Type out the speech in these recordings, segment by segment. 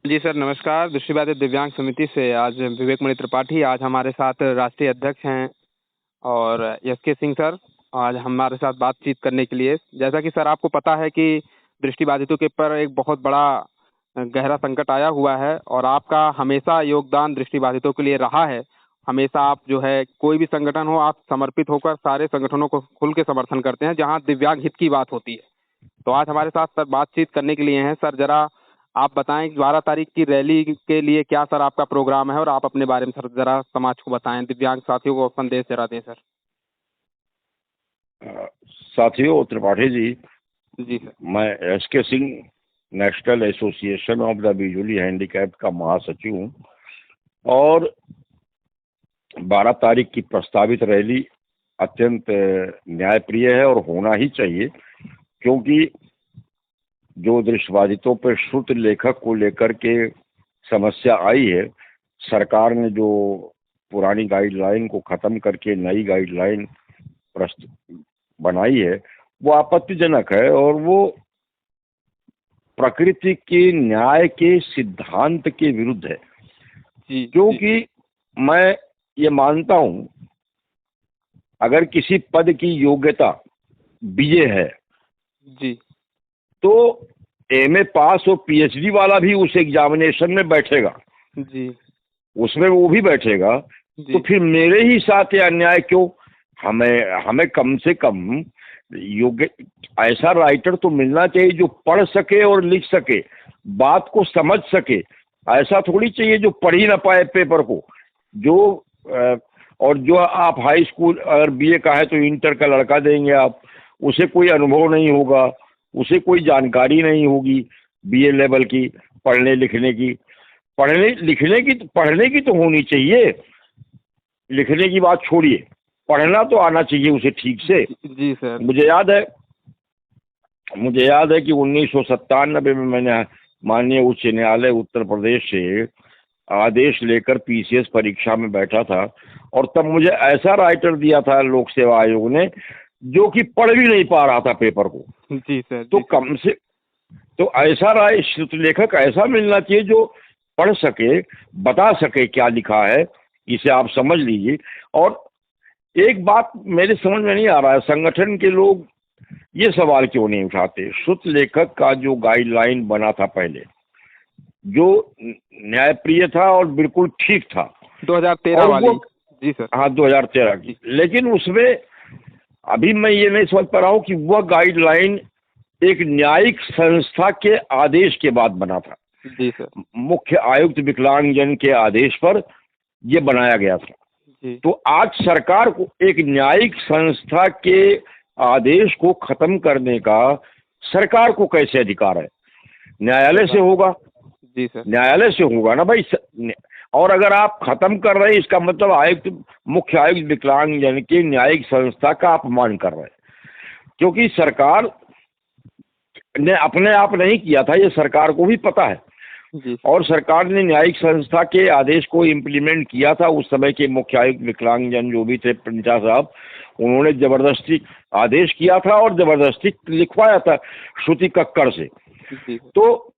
जी sir, नमस्कार। दृष्टिबाधित दिव्यांग समिति से आज विवेक मणि त्रिपाठी आज हमारे साथ राष्ट्रीय अध्यक्ष हैं और एसके सिंह सर आज हमारे साथ बातचीत करने के लिए। जैसा कि सर आपको पता है कि दृष्टिबाधितों के ऊपर एक बहुत बड़ा गहरा संकट आया हुआ है और आपका हमेशा योगदान दृष्टिबाधितों के लिए रहा है। हमेशा आप जो है कोई भी संगठन हो, आप समर्पित होकर सारे संगठनों को खुल के समर्थन करते हैं जहाँ दिव्यांग हित की बात होती है। तो आज हमारे साथ सर बातचीत करने के लिए हैं। सर जरा आप बताएं 12 तारीख की रैली के लिए क्या सर आपका प्रोग्राम है और आप अपने बारे में सर जरा समाज को बताएं, दिव्यांग साथियों को संदेश जरा दें सर। साथियों, त्रिपाठी जी, जी सर। मैं SK Singh, national association of the visually handicapped का महासचिव हूँ और 12 तारीख की प्रस्तावित रैली अत्यंत न्यायप्रिय है और होना ही चाहिए, क्योंकि जो दृष्टिबाधितों पर श्रुत लेखक को लेकर के समस्या आई है, सरकार ने जो पुरानी गाइडलाइन को खत्म करके नई गाइडलाइन बनाई है वो आपत्तिजनक है और वो प्रकृति के न्याय के सिद्धांत के विरुद्ध है। जी, क्योंकि मैं ये मानता हूं, अगर किसी पद की योग्यता बीए है जी, तो एमए पास और पीएचडी वाला भी उस एग्जामिनेशन में बैठेगा, जी, उसमें वो भी बैठेगा। जी, तो फिर मेरे ही साथ ये अन्याय क्यों? हमें कम से कम योग्य ऐसा राइटर तो मिलना चाहिए जो पढ़ सके और लिख सके, बात को समझ सके। ऐसा थोड़ी चाहिए जो पढ़ ही ना पाए पेपर को। और जो आप हाई स्कूल अगर बीए का है तो इंटर का लड़का देंगे आप, उसे कोई अनुभव नहीं होगा, उसे कोई जानकारी नहीं होगी बीए लेवल की, पढ़ने की तो होनी चाहिए। लिखने की बात छोड़िए, पढ़ना तो आना चाहिए उसे ठीक से। जी सर। मुझे याद है कि 1997 में मैंने माननीय उच्च न्यायालय उत्तर प्रदेश से आदेश लेकर पीसीएस परीक्षा में बैठा था और तब मुझे ऐसा राइटर दिया था लोक सेवा आयोग ने जो कि पढ़ भी नहीं पा रहा था पेपर को। जी सर। तो कम से तो ऐसा लेखक ऐसा मिलना चाहिए जो पढ़ सके, बता सके क्या लिखा है, इसे आप समझ लीजिए। और एक बात मेरे समझ में नहीं आ रहा है, संगठन के लोग ये सवाल क्यों नहीं उठाते? श्रुत लेखक का जो गाइडलाइन बना था पहले, जो न्यायप्रिय था और बिल्कुल ठीक था, 2013 वाली। जी सर। हाँ, 2013 की। लेकिन उसमें अभी मैं ये नहीं समझ पा रहा हूँ कि वह गाइडलाइन एक न्यायिक संस्था के आदेश के बाद बना था। जी सर। मुख्य आयुक्त विकलांगजन के आदेश पर यह बनाया गया था। जी। तो आज सरकार को एक न्यायिक संस्था के आदेश को खत्म करने का सरकार को कैसे अधिकार है? न्यायालय से होगा। जी सर। न्यायालय से होगा ना भाई। और अगर आप खत्म कर रहे हैं, इसका मतलब मुख्य आयुक्त विकलांगजन की न्यायिक संस्था का अपमान कर रहे हैं, क्योंकि सरकार ने अपने आप नहीं किया था, ये सरकार को भी पता है। जी। और सरकार ने न्यायिक संस्था के आदेश को इम्प्लीमेंट किया था। उस समय के मुख्य आयुक्त विकलांगजन जो भी थे, पंचा साहब, उन्होंने जबरदस्ती आदेश किया था और जबरदस्ती लिखवाया था श्रुति कक्कड़ से। जी। तो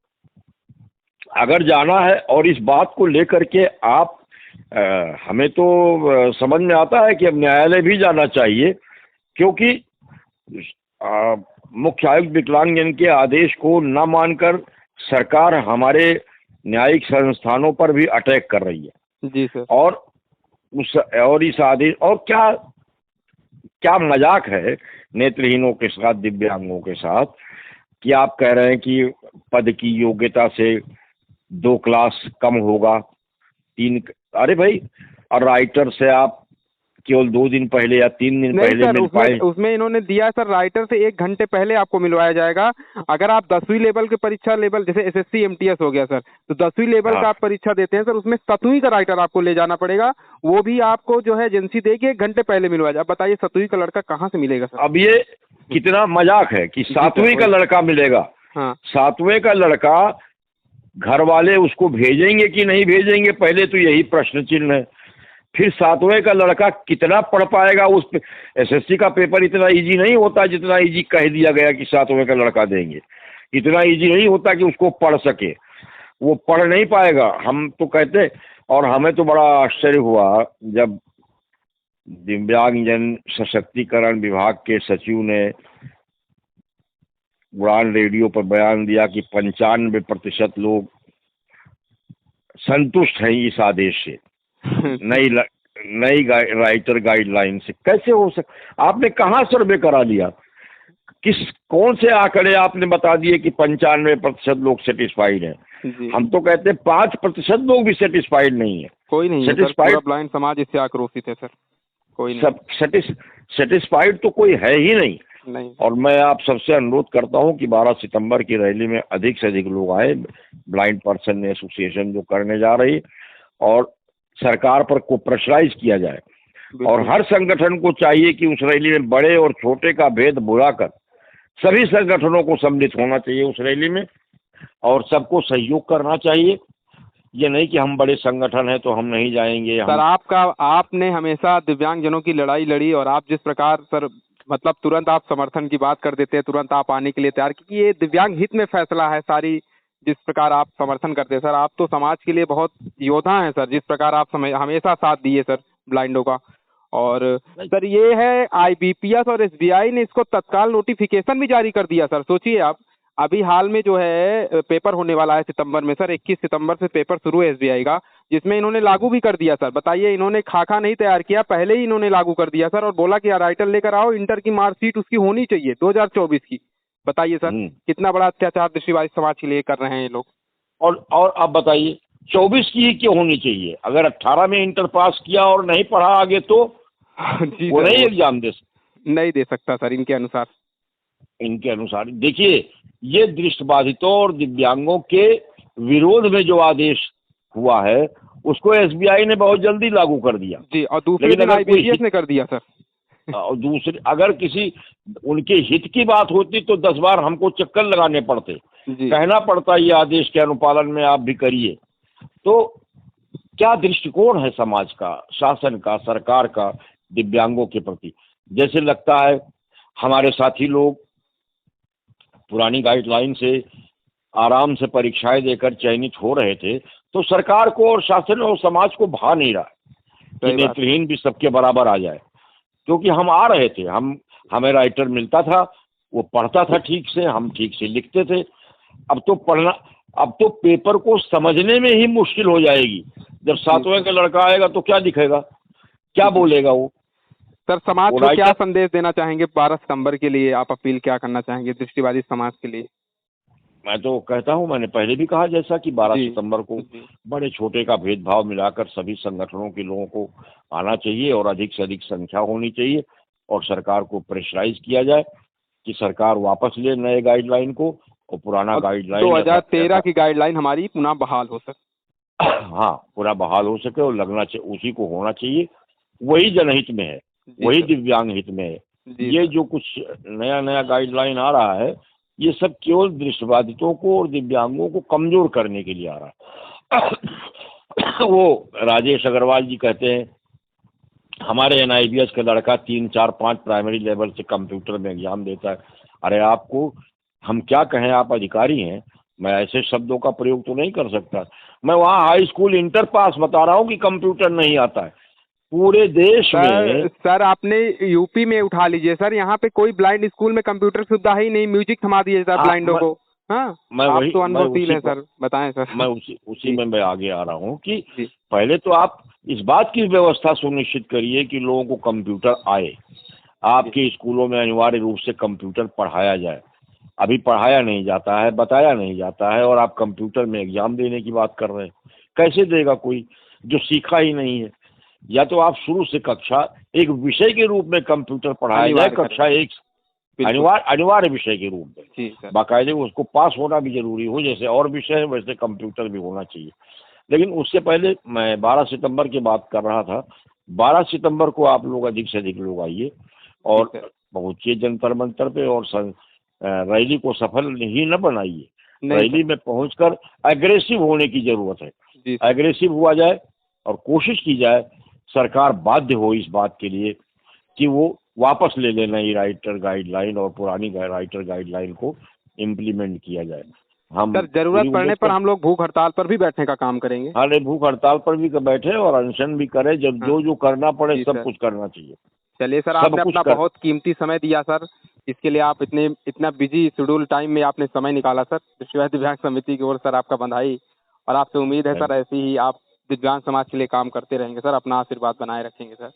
अगर जाना है और इस बात को लेकर के आप हमें तो समझ में आता है कि अब न्यायालय भी जाना चाहिए, क्योंकि मुख्य आयुक्त विकलांगजन के आदेश को न मानकर सरकार हमारे न्यायिक संस्थानों पर भी अटैक कर रही है। जी सर। और इस आदेश और क्या मजाक है नेत्रहीनों के साथ, दिव्यांगों के साथ, कि आप कह रहे हैं कि पद की योग्यता से 2 क्लास कम होगा, 3। अरे भाई, और राइटर से आप केवल 2 दिन पहले या 3 दिन पहले मिल पाए। उसमें इन्होंने दिया सर, राइटर से 1 घंटे पहले आपको मिलवाया जाएगा। अगर आप 10वीं लेवल के परीक्षा लेवल, जैसे एसएससी एमटीएस हो गया सर, तो 10वीं लेवल का आप परीक्षा देते हैं सर, उसमें 7वीं का राइटर आपको ले जाना पड़ेगा। वो भी आपको जो है एजेंसी देगी, 1 घंटे पहले मिलवाया जाए। बताइए 7वीं का लड़का कहाँ से मिलेगा सर? अब ये कितना मजाक है कि 7वीं का लड़का मिलेगा। हाँ। 7वें का लड़का घर वाले उसको भेजेंगे कि नहीं भेजेंगे, पहले तो यही प्रश्न चिन्ह है। फिर 7वें का लड़का कितना पढ़ पाएगा? उस एसएससी का पेपर इतना इजी नहीं होता जितना इजी कह दिया गया कि 7वें का लड़का देंगे। इतना इजी नहीं होता कि उसको पढ़ सके। वो पढ़ नहीं पाएगा। हम तो कहते, और हमें तो बड़ा आश्चर्य हुआ जब दिव्यांगजन सशक्तिकरण विभाग के सचिव ने उड़ान रेडियो पर बयान दिया कि 95% लोग संतुष्ट हैं इस आदेश से, नई राइटर गाइडलाइन से। कैसे हो आपने कहाँ सर्वे करा लिया? कौन से आंकड़े आपने बता दिए कि 95% लोग सेटिस्फाइड हैं? हम तो कहते हैं 5% लोग भी सेटिस्फाइड नहीं है। कोई नहीं है सर, पूरा ब्लाइंड समाज इससे आक्रोशित है सर। कोई नहीं, सब सेटिस्फाइड तो कोई है ही नहीं। और मैं आप सबसे अनुरोध करता हूं कि 12 सितंबर की रैली में अधिक से अधिक लोग आए। ब्लाइंड पर्सन एसोसिएशन जो करने जा रही, और सरकार पर को प्रेशराइज किया जाए, और हर संगठन को चाहिए कि उस रैली में बड़े और छोटे का भेद भुलाकर सभी संगठनों को सम्मिलित होना चाहिए उस रैली में, और सबको सहयोग करना चाहिए। ये नहीं कि हम बड़े संगठन हैं तो हम नहीं जाएंगे। सर आपने हमेशा दिव्यांगजनों की लड़ाई लड़ी, और आप जिस प्रकार सर मतलब तुरंत आप समर्थन की बात कर देते हैं, तुरंत आप आने के लिए तैयार, क्योंकि ये दिव्यांग हित में फैसला है सारी। जिस प्रकार आप समर्थन करते हैं सर, आप तो समाज के लिए बहुत योद्धा हैं सर। जिस प्रकार आप हमेशा साथ दिए सर ब्लाइंडों का। और सर ये है IBPS और SBI ने इसको तत्काल नोटिफिकेशन भी जारी कर दिया सर। सोचिए आप, अभी हाल में जो है पेपर होने वाला है सितंबर में सर, 21 सितंबर से पेपर शुरू है SBI का, जिसमें इन्होंने लागू भी कर दिया सर। बताइए, इन्होंने खाका नहीं तैयार किया, पहले ही इन्होंने लागू कर दिया सर, और बोला कि राइटर लेकर आओ, इंटर की मार्कशीट उसकी होनी चाहिए 2024 की। बताइए सर, कितना बड़ा अत्याचार दृष्टिबाधित समाज के लिए कर रहे हैं ये लोग। और आप बताइए 24 की ही क्यों होनी चाहिए? अगर 18 में इंटर पास किया और नहीं पढ़ा आगे तो जी वो नहीं एग्जाम नहीं दे सकता सर इनके अनुसार। देखिए, ये दृष्टिबाधितों और दिव्यांगों के विरोध में जो आदेश हुआ है उसको SBI ने बहुत जल्दी लागू कर दिया जी, और दूसरे दिन IBPS ने कर दिया सर। और दूसरे, अगर किसी उनके हित की बात होती तो 10 बार हमको चक्कर लगाने पड़ते, कहना पड़ता ये आदेश के अनुपालन में आप भी करिए। तो क्या दृष्टिकोण है समाज का, शासन का, सरकार का दिव्यांगों के प्रति? जैसे लगता है हमारे साथी लोग पुरानी गाइडलाइन से आराम से परीक्षाएं देकर चयनित हो रहे थे, तो सरकार को और शासन और समाज को भा नहीं रहा कि नेत्रहीन भी सबके बराबर आ जाए। क्योंकि हम आ रहे थे, हमें राइटर मिलता था, वो पढ़ता था ठीक से, हम ठीक से लिखते थे। अब तो पेपर को समझने में ही मुश्किल हो जाएगी। जब 7वें का लड़का आएगा तो क्या दिखेगा, क्या बोलेगा वो? सर समाज को क्या संदेश देना चाहेंगे 12 सितंबर के लिए? आप अपील क्या करना चाहेंगे दृष्टिबाधित समाज के लिए? मैं तो कहता हूं, मैंने पहले भी कहा जैसा कि 12 सितंबर को बड़े छोटे का भेदभाव मिलाकर सभी संगठनों के लोगों को आना चाहिए, और अधिक से अधिक संख्या होनी चाहिए, और सरकार को प्रेशराइज किया जाए कि सरकार वापस ले नए गाइडलाइन को, और पुराना गाइडलाइन 2013 की गाइडलाइन हमारी पुनः बहाल हो सके। हाँ, पुनः बहाल हो सके, और लगना चाहिए, उसी को होना चाहिए। वही जनहित में है, वही दिव्यांग हित में है। ये जो कुछ नया गाइडलाइन आ रहा है, ये सब केवल दृष्टिबाधितों को और दिव्यांगों को कमजोर करने के लिए आ रहा है। वो राजेश अग्रवाल जी कहते हैं हमारे NIBS का लड़का 3, 4, 5 प्राइमरी लेवल से कंप्यूटर में एग्जाम देता है। अरे आपको हम क्या कहें, आप अधिकारी हैं, मैं ऐसे शब्दों का प्रयोग तो नहीं कर सकता। मैं वहाँ हाई स्कूल इंटर पास बता रहा हूँ कि कंप्यूटर नहीं आता है पूरे देश में। सर आपने यूपी में उठा लीजिए सर, यहाँ पे कोई ब्लाइंड स्कूल में कंप्यूटर सुविधा ही नहीं, म्यूजिक थमा दिए सर ब्लाइंडों को। हाँ, आप तो अनुभवशील है सर, बताएं सर। मैं उसी में मैं आगे आ रहा हूँ कि पहले तो आप इस बात की व्यवस्था सुनिश्चित करिए कि लोगों को कंप्यूटर आए। आपके स्कूलों में अनिवार्य रूप से कंप्यूटर पढ़ाया जाए। अभी पढ़ाया नहीं जाता है, बताया नहीं जाता है, और आप कंप्यूटर में एग्जाम देने की बात कर रहे हैं। कैसे देगा कोई जो सीखा ही नहीं है? या तो आप शुरू से कक्षा एक विषय के रूप में कंप्यूटर पढ़ाया जाए, कक्षा 1 अनिवार्य विषय के रूप में, बाकायदे उसको पास होना भी जरूरी हो, जैसे और विषय है वैसे कंप्यूटर भी होना चाहिए। लेकिन उससे पहले मैं 12 सितंबर की बात कर रहा था। 12 सितंबर को आप लोग अधिक से अधिक लोग आइए और पहुंचिए जंतर मंतर पे, और रैली को सफल ही न बनाइए। रैली में पहुंचकर एग्रेसिव होने की जरूरत है। एग्रेसिव हुआ जाए और कोशिश की जाए, सरकार बाध्य हो इस बात के लिए कि वो वापस ले लेना ये राइटर गाइडलाइन, और पुरानी राइटर गाइडलाइन को इम्प्लीमेंट किया जाए। हम सर जरूरत पूरी पड़ने उम्मीद पर कर, हम लोग भूख हड़ताल पर भी बैठने का काम करेंगे। हाँ नहीं, भूख हड़ताल पर भी बैठे और अनशन भी करें, जब हाँ जो जो करना पड़े जी सब सर। कुछ करना चाहिए। चलिए सर, सब आपने कुछ अपना कर बहुत कीमती समय दिया सर। इसके लिए आप इतना बिजी शेड्यूल टाइम में आपने समय निकाला सर। विश्व दिव्यांग समिति की ओर सर आपका बधाई। और आपसे उम्मीद है सर थैंक ऐसे ही आप दिव्यांग समाज के लिए काम करते रहेंगे सर। अपना आशीर्वाद बनाए रखेंगे सर।